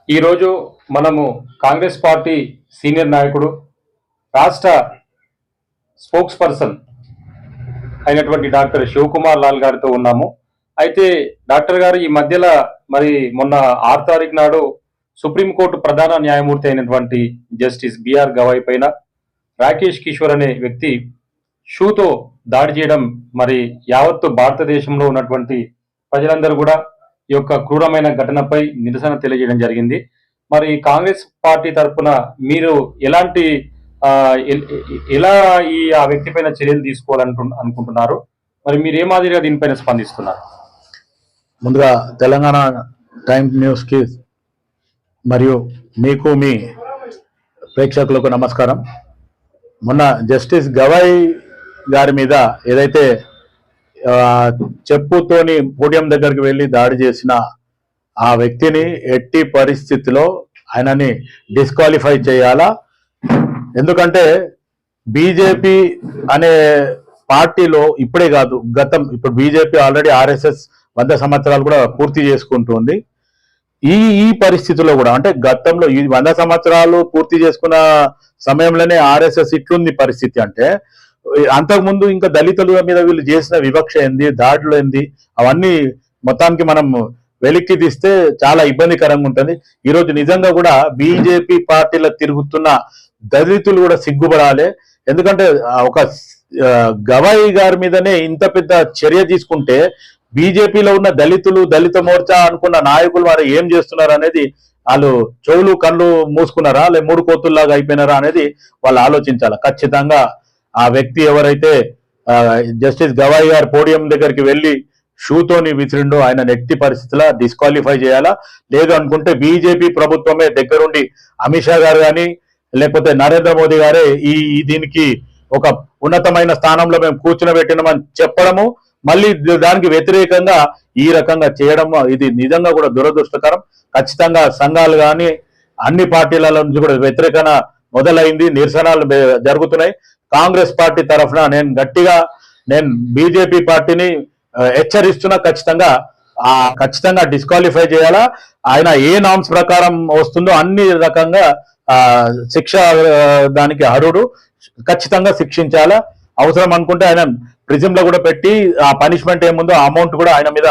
ఈరోజు మనము Congress party senior నాయకుడు రాష్ట్ర స్పోక్స్ పర్సన్ అయినటువంటి డాక్టర్ శివకుమార్ లాల్ గారితో ఉన్నాము. అయితే డాక్టర్ గారు ఈ మధ్యలో మొన్న 6 తారీఖు నాడు సుప్రీంకోర్టు ప్రధాన న్యాయమూర్తి అయినటువంటి జస్టిస్ బిఆర్ గవాయ్ పైన రాకేష్ కిషోర్ అనే వ్యక్తి షూతో దాడి చేయడం యావత్తు భారతదేశంలో ఉన్నటువంటి ప్రజలందరూ కూడా ఈ యొక్క క్రూరమైన ఘటనపై నిరసన తెలియజేయడం జరిగింది. కాంగ్రెస్ పార్టీ తరఫున మీరు ఎలాంటి ఎలా ఆ వ్యక్తి పైన చర్యలు తీసుకోవాలనుకుంటున్నారు? మీరు ఏ మాదిరిగా దీనిపైన స్పందిస్తున్నారు? ముందుగా తెలంగాణ టైమ్స్ న్యూస్ కి మరియు మీకు మీ ప్రేక్షకులకు నమస్కారం. మొన్న జస్టిస్ గవాయ్ గారి మీద ఏదైతే చెప్పుతోని పోడియం దగ్గరికి వెళ్ళి దాడి చేసిన ఆ వ్యక్తిని ఎట్టి పరిస్థితిలో ఆయనని డిస్క్వాలిఫై చేయాలా. ఎందుకంటే బీజేపీ అనే పార్టీలో ఇప్పుడే కాదు, ఇప్పుడు బీజేపీ ఆల్రెడీ ఆర్ఎస్ఎస్ 100 సంవత్సరాలు కూడా పూర్తి చేసుకుంటుంది. ఈ పరిస్థితిలో కూడా అంటే గతంలో ఈ 100 సంవత్సరాలు పూర్తి చేసుకున్న సమయంలోనే ఆర్ఎస్ఎస్ ఇట్లుంది పరిస్థితి. అంటే అంతకుముందు ఇంకా దళితుల మీద వీళ్ళు చేసిన వివక్ష ఏంది, దాడులు ఏంది, అవన్నీ మొత్తానికి మనం వెలికి తీస్తే చాలా ఇబ్బందికరంగా ఉంటుంది. ఈరోజు నిజంగా కూడా బీజేపీ పార్టీలో తిరుగుతున్న దళితులు కూడా సిగ్గుపడాలి. ఎందుకంటే ఒక గవాయి గారి మీదనే ఇంత పెద్ద చర్య తీసుకుంటే బీజేపీలో ఉన్న దళిత మోర్చా అనుకున్న నాయకులు వారు ఏం చేస్తున్నారు అనేది, వాళ్ళు చెవులు కళ్ళు మూసుకున్నారా లే 3 కోతుల్లాగా అయిపోయినారా అనేది వాళ్ళు ఆలోచించాలి. ఖచ్చితంగా ఆ వ్యక్తి ఎవరైతే జస్టిస్ గవాయి గారు పోడియం దగ్గరికి వెళ్ళి షూతోని విసిరిండో ఆయన ఎట్టి పరిస్థితుల్లో డిస్క్వాలిఫై చేయాలా. లేదు అనుకుంటే బీజేపీ ప్రభుత్వమే దగ్గరుండి అమిత్ షా గారు కానీ లేకపోతే నరేంద్ర మోదీ గారే దీనికి ఒక ఉన్నతమైన స్థానంలో మేము కూర్చునబెట్టినామని చెప్పడము, మళ్ళీ దానికి వ్యతిరేకంగా ఈ రకంగా చేయడం, ఇది నిజంగా కూడా దురదృష్టకరం. ఖచ్చితంగా సంఘాలు కానీ అన్ని పార్టీల నుంచి కూడా వ్యతిరేకత మొదలైంది, నిరసనలు జరుగుతున్నాయి. కాంగ్రెస్ పార్టీ తరఫున నేను బీజేపీ పార్టీని హెచ్చరిస్తున్నా, ఖచ్చితంగా డిస్క్వాలిఫై చేయాలా. ఆయన ఏ నామ్స్ ప్రకారం వస్తుందో అన్ని రకంగా శిక్ష దానికి అర్హుడు, ఖచ్చితంగా శిక్షించాలా. అవసరం అనుకుంటే ఆయన ప్రిజన్ లో కూడా పెట్టి ఆ పనిష్మెంట్ ఏముందో అమౌంట్ కూడా ఆయన మీద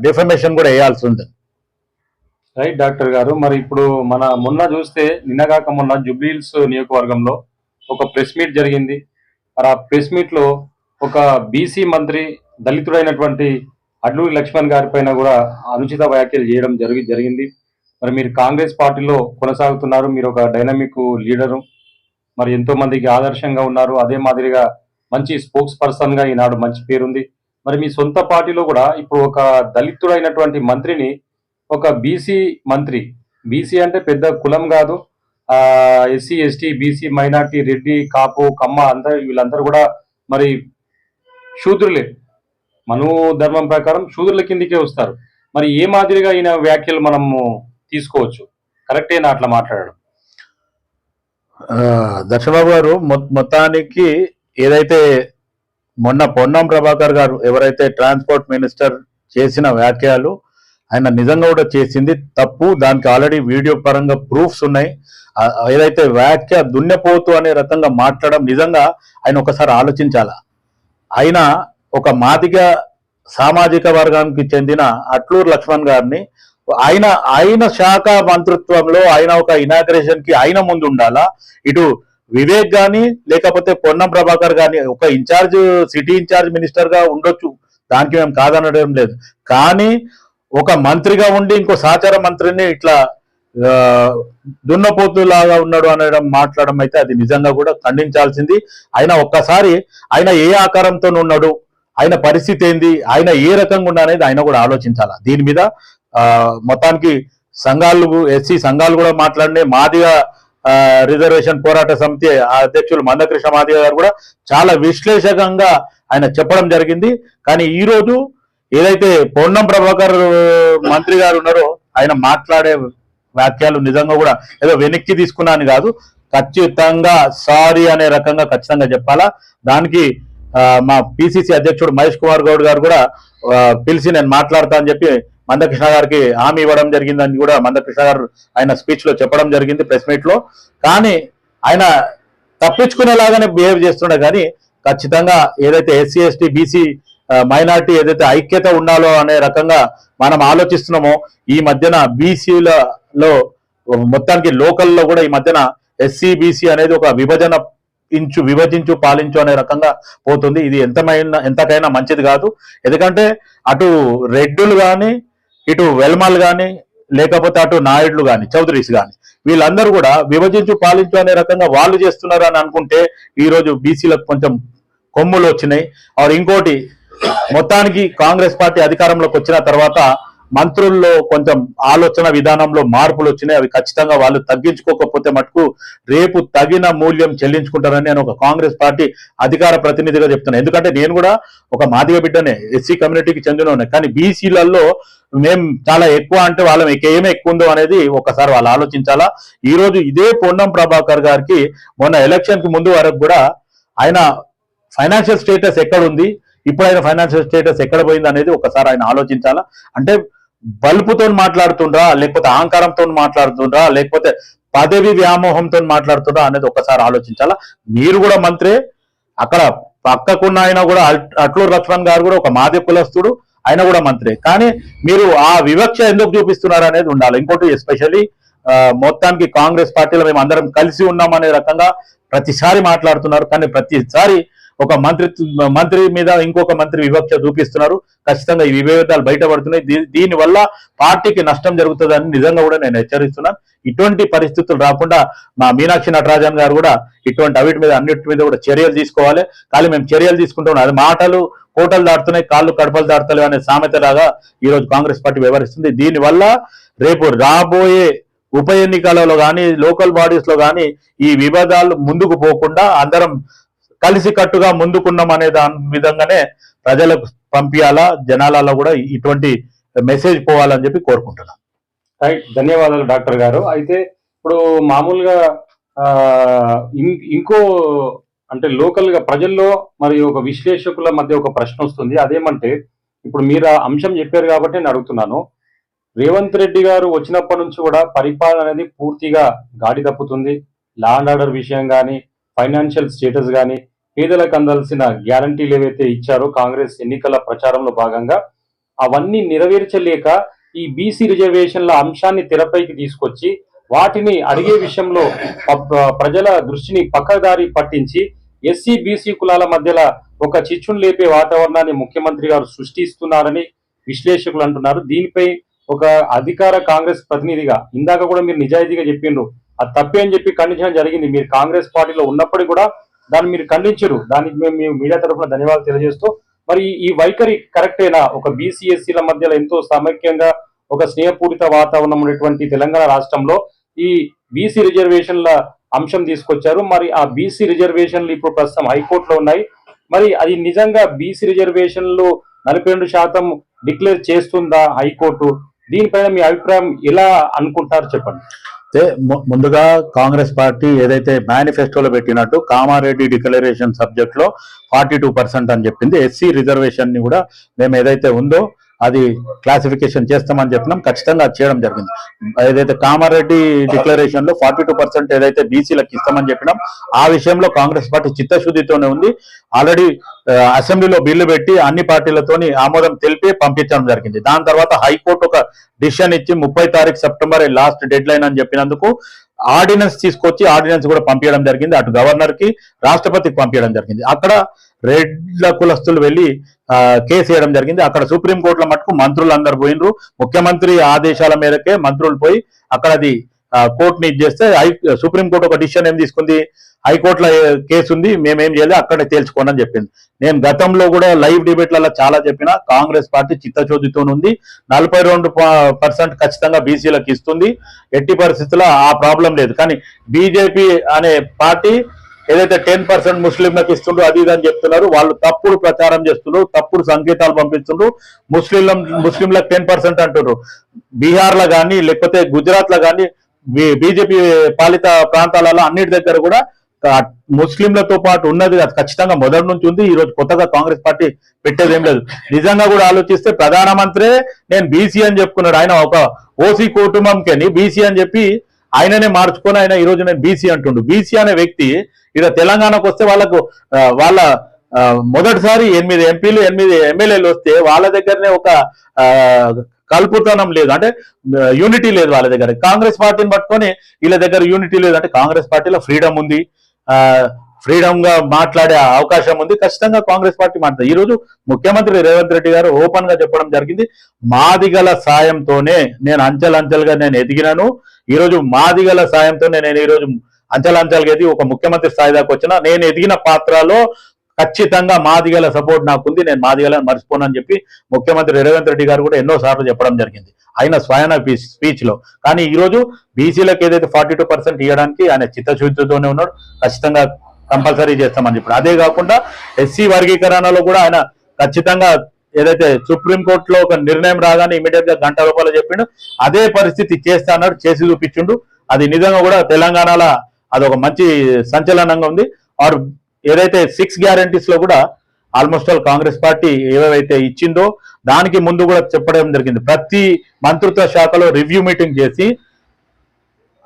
డిఫమేషన్ కూడా వేయాల్సి ఉంది. రైట్ డాక్టర్ గారు, ఇప్పుడు మొన్న చూస్తే నిన్నగాక మొన్న జూబ్లీహిల్స్ నియోజకవర్గంలో ఒక ప్రెస్ మీట్ జరిగింది. ఆ ప్రెస్ మీట్ లో ఒక బీసీ మంత్రి దళితుడైనటువంటి అడ్లూరి లక్ష్మణ్ గారి పైన కూడా అనుచిత వ్యాఖ్యలు చేయడం జరిగింది. మీరు కాంగ్రెస్ పార్టీలో కొనసాగుతున్నారు, మీరు ఒక డైనమిక్ లీడరు, ఎంతో మందికి ఆదర్శంగా ఉన్నారు. అదే మాదిరిగా మంచి స్పోక్స్ పర్సన్ గా ఈనాడు మంచి పేరుంది. మీ సొంత పార్టీలో కూడా ఇప్పుడు ఒక దళితుడైనటువంటి మంత్రిని ఒక బీసీ మంత్రి, బీసీ అంటే పెద్ద కులం కాదు, SC ST BC minority Reddy Kapu Kamma వీళ్ళందరూ కూడా శూద్రులే, మను ధర్మం ప్రకారం శూద్రుల కిందికే వస్తారు. ఏ మాదిరిగా ఈయన వ్యాఖ్యలు మనము తీసుకోవచ్చు? కరెక్టేనా అట్లా మాట్లాడడం? దర్శబాబు గారు, మొత్తానికి ఏదైతే మొన్న పొన్నం ప్రభాకర్ గారు ఎవరైతే ట్రాన్స్పోర్ట్ మినిస్టర్ చేసిన వ్యాఖ్యలు, ఆయన నిజంగా కూడా చేసింది తప్పు. దానికి ఆల్రెడీ వీడియో పరంగా ప్రూఫ్స్ ఉన్నాయి. ఏదైతే వ్యాఖ్య దున్నపోతు అనే రకంగా మాట్లాడడం, నిజంగా ఆయన ఒకసారి ఆలోచించాల. ఆయన ఒక మాదిగ సామాజిక వర్గానికి చెందిన అట్లూరు లక్ష్మణ్ గారిని ఆయన శాఖ మంత్రిత్వంలో ఆయన ఒక ఇనాగ్రేషన్ కి ఆయన ముందు ఉండాలా. ఇటు వివేక్ గాని లేకపోతే పొన్నం ప్రభాకర్ గాని ఒక సిటీ ఇన్ఛార్జ్ మినిస్టర్ గా ఉండొచ్చు, దానికి మేము కాదనడం లేదు. కానీ ఒక మంత్రిగా ఉండి ఇంకో సహచార మంత్రిని ఇట్లా దున్నపోతులాగా ఉన్నాడు అనడం మాట్లాడడం అయితే అది నిజంగా కూడా ఖండించాల్సింది. ఆయన ఏ ఆకారంతో ఉన్నాడు, ఆయన పరిస్థితి ఏంది, ఆయన ఏ రకంగా ఉన్నది ఆయన కూడా ఆలోచించాలా. దీని మీద మొత్తానికి ఎస్సీ సంఘాలు కూడా మాట్లాడినే, మాదిగ రిజర్వేషన్ పోరాట సమితి అధ్యక్షులు మందకృష్ణ మాదిగ గారు కూడా చాలా విశ్లేషకంగా ఆయన చెప్పడం జరిగింది. కానీ ఈ రోజు ఏదైతే పొన్నం ప్రభాకర్ మంత్రి గారు ఉన్నారో ఆయన మాట్లాడే వ్యాఖ్యలు నిజంగా కూడా ఏదో వెనక్కి తీసుకున్నాను కాదు, ఖచ్చితంగా సారీ అనే రకంగా ఖచ్చితంగా చెప్పాలా. దానికి మా పిసిసి అధ్యక్షుడు మహేష్ కుమార్ గౌడ్ గారు కూడా పిలిచి నేను మాట్లాడతా అని చెప్పి మందకృష్ణ గారికి హామీ ఇవ్వడం జరిగిందని కూడా మందకృష్ణ గారు ఆయన స్పీచ్ లో చెప్పడం జరిగింది ప్రెస్ మీట్ లో. కానీ ఆయన తప్పించుకునేలాగానే బిహేవ్ చేస్తుండే, కానీ ఖచ్చితంగా ఏదైతే ఎస్సీ ఎస్టీ బీసీ మైనార్టీ ఏదైతే ఐక్యత ఉండాలో అనే రకంగా మనం ఆలోచిస్తున్నామో, ఈ మధ్యన బీసీలలో మొత్తానికి లోకల్లో కూడా ఈ మధ్యన ఎస్సీ బీసీ అనేది ఒక విభజించు పాలించు అనే రకంగా పోతుంది. ఇది ఎంతకైనా మంచిది కాదు. ఎందుకంటే అటు రెడ్డులు కానీ, ఇటు వెల్మల్ కానీ, లేకపోతే అటు నాయుడులు కానీ, చౌదరీస్ కానీ, వీళ్ళందరూ కూడా విభజించు పాలించు అనే రకంగా వాళ్ళు చేస్తున్నారు అని అనుకుంటే ఈ రోజు బీసీలకు కొంచెం కొమ్ములు వచ్చినాయి. ఇంకోటి, మొత్తానికి కాంగ్రెస్ పార్టీ అధికారంలోకి వచ్చిన తర్వాత మంత్రుల్లో కొంచెం ఆలోచన విధానంలో మార్పులు వచ్చినాయి. అవి ఖచ్చితంగా వాళ్ళు తగ్గించుకోకపోతే మటుకు రేపు తగిన మూల్యం చెల్లించుకుంటారని నేను ఒక కాంగ్రెస్ పార్టీ అధికార ప్రతినిధిగా చెప్తున్నాను. ఎందుకంటే నేను కూడా ఒక మాదిగ బిడ్డనే, ఎస్సీ కమ్యూనిటీకి చెందిన, కానీ బీసీలలో మేము చాలా ఎక్కువ అంటే వాళ్ళం ఏమి ఎక్కువ ఉందో అనేది ఒకసారి వాళ్ళు ఆలోచించాలా. ఈ రోజు ఇదే పొన్నం ప్రభాకర్ గారికి మొన్న ఎలక్షన్ కి ముందు వరకు కూడా ఆయన ఫైనాన్షియల్ స్టేటస్ ఎక్కడ ఉంది, ఇప్పుడు ఆయన ఫైనాన్షియల్ స్టేటస్ ఎక్కడ పోయింది అనేది ఒకసారి ఆయన ఆలోచించాలా. అంటే బల్పుతో మాట్లాడుతుండ్రా, లేకపోతే అహంకారంతో మాట్లాడుతుండ్రా, లేకపోతే పదవి వ్యామోహంతో మాట్లాడుతుండ్రా అనేది ఒకసారి ఆలోచించాలా. మీరు కూడా మంత్రే, అక్కడ పక్కకున్న ఆయన కూడా అట్లూరు లక్ష్మణ్ గారు కూడా ఒక మాది కులస్తుడు, ఆయన కూడా మంత్రే. కానీ మీరు ఆ వివక్ష ఎందుకు చూపిస్తున్నారు అనేది ఉండాలి. ఇంకోటి, ఎస్పెషల్లీ మొత్తానికి కాంగ్రెస్ పార్టీలో మేము అందరం కలిసి ఉన్నామనే రకంగా ప్రతిసారి మాట్లాడుతున్నారు. కానీ ప్రతిసారి ఒక మంత్రి మీద ఇంకొక మంత్రి వివక్ష చూపిస్తున్నారు. ఖచ్చితంగా ఈ విభేదాలు బయటపడుతున్నాయి. దీనివల్ల పార్టీకి నష్టం జరుగుతుందని నిజంగా కూడా నేను హెచ్చరిస్తున్నాను. ఇటువంటి పరిస్థితులు రాకుండా మా మీనాక్షి నటరాజన్ గారు కూడా ఇటువంటి అన్నిటి మీద కూడా చర్యలు తీసుకోవాలి. కానీ మేము చర్యలు తీసుకుంటున్నాం, అది మాటలు కోటలు దాటుతున్నాయి, కాళ్ళు కడపలు దాటుతలేవు అనే సామెతలాగా ఈ రోజు కాంగ్రెస్ పార్టీ వ్యవహరిస్తుంది. దీనివల్ల రేపు రాబోయే ఉప ఎన్నికలలో కానీ, లోకల్ బాడీస్ లో కానీ ఈ వివాదాలు ముందుకు పోకుండా అందరం కలిసి కట్టుగా ముందుకున్నాం అనే దాని విధంగానే ప్రజలకు పంపించాలా, జనాలలో కూడా ఇటువంటి మెసేజ్ పోవాలని చెప్పి కోరుకుంటున్నాం. రైట్, ధన్యవాదాలు డాక్టర్ గారు. అయితే ఇప్పుడు మామూలుగా ఇంకో అంటే లోకల్ గా ప్రజల్లో మరి ఒక విశ్లేషకుల మధ్య ఒక ప్రశ్న వస్తుంది. అదేమంటే, ఇప్పుడు మీరు ఆ అంశం చెప్పారు కాబట్టి నేను అడుగుతున్నాను. రేవంత్ రెడ్డి గారు వచ్చినప్పటి నుంచి కూడా పరిపాలన అనేది పూర్తిగా గాడి తప్పుతుంది. లా అండ్ ఆర్డర్ విషయం కానీ, ఫైనాన్షియల్ స్టేటస్ కానీ, పేదలకు అందాల్సిన గ్యారంటీలు ఏవైతే ఇచ్చారో కాంగ్రెస్ ఎన్నికల ప్రచారంలో భాగంగా అవన్నీ నెరవేర్చలేక ఈ బీసీ రిజర్వేషన్ల అంశాన్ని తెరపైకి తీసుకొచ్చి వాటిని అడిగే విషయంలో ప్రజల దృష్టిని పక్కదారి పట్టించి ఎస్సీ బీసీ కులాల మధ్యలో ఒక చిచ్చును లేపే వాతావరణాన్ని ముఖ్యమంత్రి గారు సృష్టిస్తున్నారని విశ్లేషకులు అంటున్నారు. దీనిపై ఒక అధికార కాంగ్రెస్ ప్రతినిధిగా ఇందాక కూడా మీరు నిజాయితీగా చెప్పిండ్రు, అది తప్పే అని చెప్పి ఖండించడం జరిగింది. మీరు కాంగ్రెస్ పార్టీలో ఉన్నప్పటికీ కూడా దాన్ని మీరు ఖండించరు. దానికి మేము మీడియా తరఫున ధన్యవాదాలు తెలియజేస్తూ, మరి ఈ వైఖరి కరెక్టేనా? ఒక బీసీ ఎస్సీల మధ్యలో ఎంతో సమైక్యంగా ఒక స్నేహపూరిత వాతావరణం ఉన్నటువంటి తెలంగాణ రాష్ట్రంలో ఈ బీసీ రిజర్వేషన్ల అంశం తీసుకొచ్చారు. మరి ఆ బీసీ రిజర్వేషన్లు ఇప్పుడు ప్రస్తుతం హైకోర్టులో ఉన్నాయి. మరి అది నిజంగా బీసీ రిజర్వేషన్లు 42% డిక్లేర్ చేస్తుందా హైకోర్టు? దీనిపైన మీ అభిప్రాయం ఎలా అనుకుంటారు చెప్పండి. ముందుగా కాంగ్రెస్ పార్టీ ఏదైతే మేనిఫెస్టోలో పెట్టినట్టు కామారెడ్డి డిక్లరేషన్ సబ్జెక్ట్ లో 42% అని చెప్పింది. ఎస్సీ రిజర్వేషన్ ని కూడా మేము ఏదైతే ఉందో అది క్లాసిఫికేషన్ చేస్తామని చెప్పినాం. ఖచ్చితంగా అది చేయడం జరిగింది. ఏదైతే కామారెడ్డి డిక్లరేషన్ లో 42% ఏదైతే బీసీలకు ఇస్తామని చెప్పినాం, ఆ విషయంలో కాంగ్రెస్ పార్టీ చిత్తశుద్ధితోనే ఉంది. ఆల్రెడీ అసెంబ్లీలో బిల్లు పెట్టి అన్ని పార్టీలతోని ఆమోదం తెలిపి పంపించడం జరిగింది. దాని తర్వాత హైకోర్టు ఒక డిసిషన్ ఇచ్చి 30 సెప్టెంబర్ లాస్ట్ డెడ్ లైన్ అని చెప్పినందుకు ఆర్డినెన్స్ తీసుకొచ్చి ఆర్డినెన్స్ కూడా పంపించడం జరిగింది. అటు గవర్నర్ కి, రాష్ట్రపతికి పంపించడం జరిగింది. అక్కడ రెడ్ల కులస్తులు వెళ్లి కేసు వేయడం జరిగింది. అక్కడ సుప్రీంకోర్టులో మటుకు మంత్రులు అందరు పోయినరు. ముఖ్యమంత్రి ఆదేశాల మేరకే మంత్రులు పోయి అక్కడ అది కోర్టుని ఇచ్చేస్తే సుప్రీంకోర్టు ఒక డిసిషన్ ఏం తీసుకుంది, హైకోర్టులో కేసు ఉంది, మేమేం చేయాలి అక్కడే తేల్చుకోండి అని చెప్పింది. నేను గతంలో కూడా లైవ్ డిబేట్లలో చాలా చెప్పిన, కాంగ్రెస్ పార్టీ చిత్తశుద్ధితో ఉంది. 42% ఖచ్చితంగా బీసీలకు ఇస్తుంది. ఎట్టి పరిస్థితుల్లో ఆ ప్రాబ్లం లేదు. కానీ బీజేపీ అనే పార్టీ ఏదైతే 10% ముస్లింలకు ఇస్తుండ్రో అది ఇది అని చెప్తున్నారు. వాళ్ళు తప్పుడు ప్రచారం చేస్తున్నారు, తప్పుడు సంకేతాలు పంపిస్తున్నారు. ముస్లింలకు 10% అంటున్నారు. బీహార్ లో కానీ, లేకపోతే గుజరాత్ లో కానీ, బీజేపీ పాలిత ప్రాంతాలలో అన్నిటి దగ్గర కూడా ముస్లింలతో పాటు ఉన్నది అది ఖచ్చితంగా మొదటి నుంచి ఉంది. ఈ రోజు కొత్తగా కాంగ్రెస్ పార్టీ పెట్టేది ఏం లేదు. నిజంగా కూడా ఆలోచిస్తే ప్రధానమంత్రి నేను బీసీ అని చెప్పుకున్నాడు. ఆయన ఒక ఓసీ కుటుంబంకి బీసీ అని చెప్పి ఆయననే మార్చుకొని ఆయన ఈ రోజు నేను బీసీ అంటుండు. బీసీ అనే వ్యక్తి ఇక్కడ తెలంగాణకు వస్తే వాళ్ళ మొదటిసారి 8 ఎంపీలు 8 ఎమ్మెల్యేలు వస్తే వాళ్ళ దగ్గరనే ఒక కల్పుతనం లేదు, అంటే యూనిటీ లేదు వాళ్ళ దగ్గర. కాంగ్రెస్ పార్టీని పట్టుకొని వీళ్ళ దగ్గర యూనిటీ లేదు. అంటే కాంగ్రెస్ పార్టీలో ఫ్రీడమ్ ఉంది, ఫ్రీడమ్ గా మాట్లాడే అవకాశం ఉంది. ఖచ్చితంగా కాంగ్రెస్ పార్టీ మాట్లాడుతుంది. ఈ రోజు ముఖ్యమంత్రి రేవంత్ రెడ్డి గారు ఓపెన్ గా చెప్పడం జరిగింది, మాదిగల సాయంతోనే నేను అంచెలంచెలుగా నేను ఎదిగినాను. ఈ రోజు మాదిగల సాయంతోనే నేను ఈ రోజు అంచెలంచెలుగా ఎదిగి ఒక ముఖ్యమంత్రి స్థాయి దాకా వచ్చిన. నేను ఎదిగిన పాత్రలో ఖచ్చితంగా మాదిగల సపోర్ట్ నాకుంది, నేను మాదిగలను మర్చిపోనని చెప్పి ముఖ్యమంత్రి రేవంత్ రెడ్డి గారు కూడా ఎన్నో సార్లు చెప్పడం జరిగింది ఆయన స్వయన స్పీచ్ లో. కానీ ఈ రోజు బీసీలకు ఏదైతే 42% ఇవ్వడానికి ఆయన చిత్తశుద్ధితోనే ఉన్నాడు. ఖచ్చితంగా కంపల్సరీ చేస్తామని చెప్పాడు. అదే కాకుండా ఎస్సీ వర్గీకరణలో కూడా ఆయన ఖచ్చితంగా ఏదైతే సుప్రీంకోర్టులో ఒక నిర్ణయం రాగానే ఇమీడియట్ గా గంట రూపాయలు చెప్పిండు, అదే పరిస్థితి చేస్తా అన్నాడు, చేసి చూపించిండు. అది నిజంగా కూడా తెలంగాణలో అదొక మంచి సంచలనంగా ఉంది. ఆర్ ఏదైతే 6 గ్యారంటీస్ లో కూడా ఆల్మోస్ట్ ఆల్ కాంగ్రెస్ పార్టీ ఏవైతే ఇచ్చిందో దానికి ముందు కూడా చెప్పడం జరిగింది. ప్రతి మంత్రిత్వ శాఖలో రివ్యూ మీటింగ్ చేసి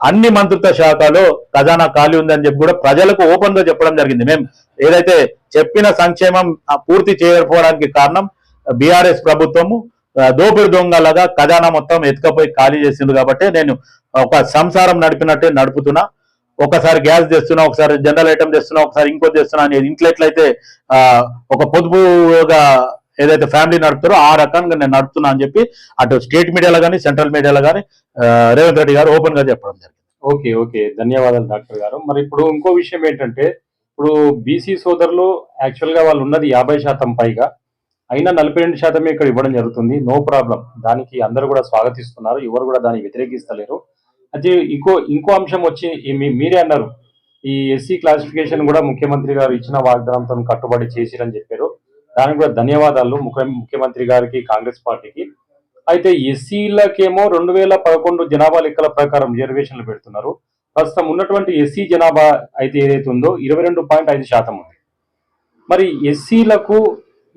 అన్ని మంత్రిత్వ శాఖలో ఖజానా ఖాళీ ఉందని చెప్పి కూడా ప్రజలకు ఓపెన్ గా చెప్పడం జరిగింది. మేము ఏదైతే చెప్పిన సంక్షేమం పూర్తి చేయకపోవడానికి కారణం బీఆర్ఎస్ ప్రభుత్వము దోపిడి దొంగలాగా ఖజానా మొత్తం ఎత్తుకపోయి ఖాళీ చేసింది. కాబట్టి నేను ఒక సంసారం నడిపినట్టే నడుపుతున్నా, ఒకసారి గ్యాస్ తెస్తున్నా, ఒకసారి జనరల్ ఐటమ్ తెస్తున్నా, ఒకసారి ఇంకోటి తెస్తున్నా అనేది ఇంట్లో ఎట్లయితే ఒక పొదుపుగా ఏదైతే ఫ్యామిలీ నడుపుతారో ఆ రకంగా నేను నడుపుతున్నా అని చెప్పి అటు స్టేట్ మీడియాలో కానీ సెంట్రల్ మీడియాలో కానీ రేవంత్ రెడ్డి గారు ఓపెన్ గా చెప్పడం జరిగింది. ఓకే ఓకే, ధన్యవాదాలు డాక్టర్ గారు. మరి ఇప్పుడు ఇంకో విషయం ఏంటంటే, ఇప్పుడు బీసీ సోదరులు యాక్చువల్ గా వాళ్ళు ఉన్నది 50% పైగా, అయినా 42% ఇక్కడ ఇవ్వడం జరుగుతుంది. నో ప్రాబ్లం, దానికి అందరూ కూడా స్వాగతిస్తున్నారు, ఎవరు కూడా దాన్ని వ్యతిరేకిస్తలేరు. అయితే ఇంకో అంశం వచ్చి మీరే అన్నారు, ఈ ఎస్సీ క్లాసిఫికేషన్ కూడా ముఖ్యమంత్రి గారు ఇచ్చిన వాగ్దానంతో కట్టుబడి చేసిరని చెప్పారు. దానికి కూడా ధన్యవాదాలు ముఖ్యమంత్రి గారికి, కాంగ్రెస్ పార్టీకి. అయితే ఎస్సీలకేమో 2011 జనాభా లెక్కల ప్రకారం రిజర్వేషన్లు పెడుతున్నారు. ప్రస్తుతం ఉన్నటువంటి ఎస్సీ జనాభా అయితే ఏదైతే ఉందో 22.5% ఉంది. మరి ఎస్సీలకు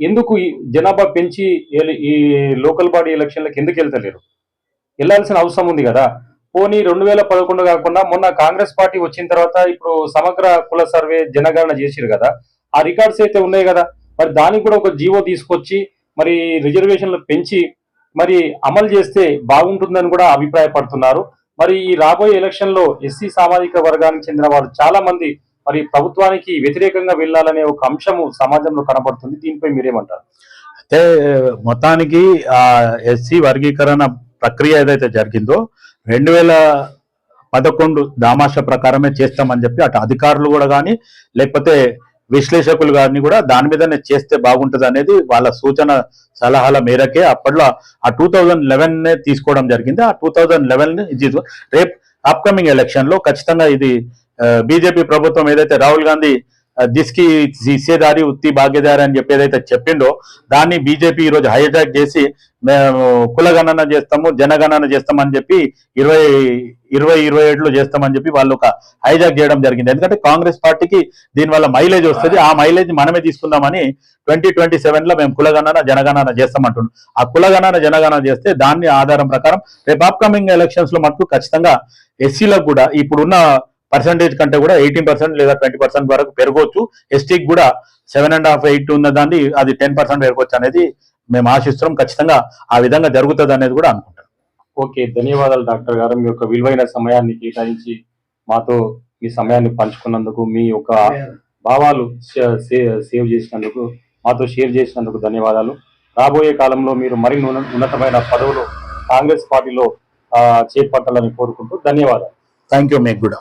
ఎందుకు ఈ జనాభా పెంచి ఈ లోకల్ బాడీ ఎలక్షన్లకు ఎందుకు వెళ్తలేరు? వెళ్లాల్సిన అవసరం ఉంది కదా. పోనీ 2011 కాకుండా మొన్న కాంగ్రెస్ పార్టీ వచ్చిన తర్వాత ఇప్పుడు సమగ్ర కుల సర్వే జనగణన చేసిరు కదా, ఆ రికార్డ్స్ అయితే ఉన్నాయి కదా. మరి దానికి కూడా ఒక జీవో తీసుకొచ్చి మరి రిజర్వేషన్లు పెంచి మరి అమలు చేస్తే బాగుంటుందని కూడా అభిప్రాయపడుతున్నారు. మరి ఈ రాబోయే ఎలక్షన్ లో ఎస్సీ సామాజిక వర్గానికి చెందిన వారు చాలా మంది మరి ప్రభుత్వానికి వ్యతిరేకంగా వెళ్లాలనే ఒక అంశము సమాజంలో కనబడుతుంది. దీనిపై మీరేమంటారు? అయితే మొత్తానికి ఆ ఎస్సీ వర్గీకరణ ప్రక్రియ ఏదైతే జరిగిందో 2011 దామాష ప్రకారమే చేస్తామని చెప్పి అటు అధికారులు కూడా కానీ లేకపోతే విశ్లేషకులు కానీ కూడా దాని మీదనే చేస్తే బాగుంటుంది అనేది వాళ్ళ సూచన సలహాల మేరకే అప్పట్లో ఆ 2011 తీసుకోవడం జరిగింది. ఆ 2011 ఇది రేపు అప్కమింగ్ ఎలక్షన్ లో ఖచ్చితంగా ఇది బీజేపీ ప్రభుత్వం ఏదైతే రాహుల్ గాంధీ దిస్కి హిస్సేదారి ఉత్తి భాగ్యదారి అని చెప్పి ఏదైతే చెప్పిండో దాన్ని బీజేపీ ఈరోజు హైజాక్ చేసి మేము కులగణన చేస్తాము, జనగణన చేస్తామని చెప్పి 2027లో చేస్తామని చెప్పి వాళ్ళు ఒక హైజాక్ చేయడం జరిగింది. ఎందుకంటే కాంగ్రెస్ పార్టీకి దీనివల్ల మైలేజ్ వస్తుంది, ఆ మైలేజ్ మనమే తీసుకుందామని 2027లో మేము కులగణన జనగణన చేస్తామంటున్నాం. ఆ కులగణన జనగణన చేస్తే దాన్ని ఆధారం ప్రకారం రేపు అప్కమింగ్ ఎలక్షన్స్ లో మటుకు ఖచ్చితంగా ఎస్సీలకు కూడా ఇప్పుడున్న పర్సంటేజ్ కంటే కూడా 18% లేదా 20% వరకు పెరగవచ్చు. ఎస్టీకి కూడా 7.5, 8 ఉన్నదాన్ని అది 10% పెరగవచ్చు అనేది మేము ఆశిస్తున్నాం. ఖచ్చితంగా ఆ విధంగా జరుగుతుంది అనేది కూడా అనుకుంటాం. ఓకే, ధన్యవాదాలు డాక్టర్ గారు. మీ యొక్క విలువైన సమయాన్ని కేటాయించి మాతో మీ సమయాన్ని పంచుకున్నందుకు, మీ యొక్క భావాలు సేవ్ చేసినందుకు, మాతో షేర్ చేసినందుకు ధన్యవాదాలు. రాబోయే కాలంలో మీరు మరిన్ని ఉన్నతమైన పదవులు కాంగ్రెస్ పార్టీలో చేపట్టాలని కోరుకుంటూ ధన్యవాదాలు. Thank you. మీకు కూడా.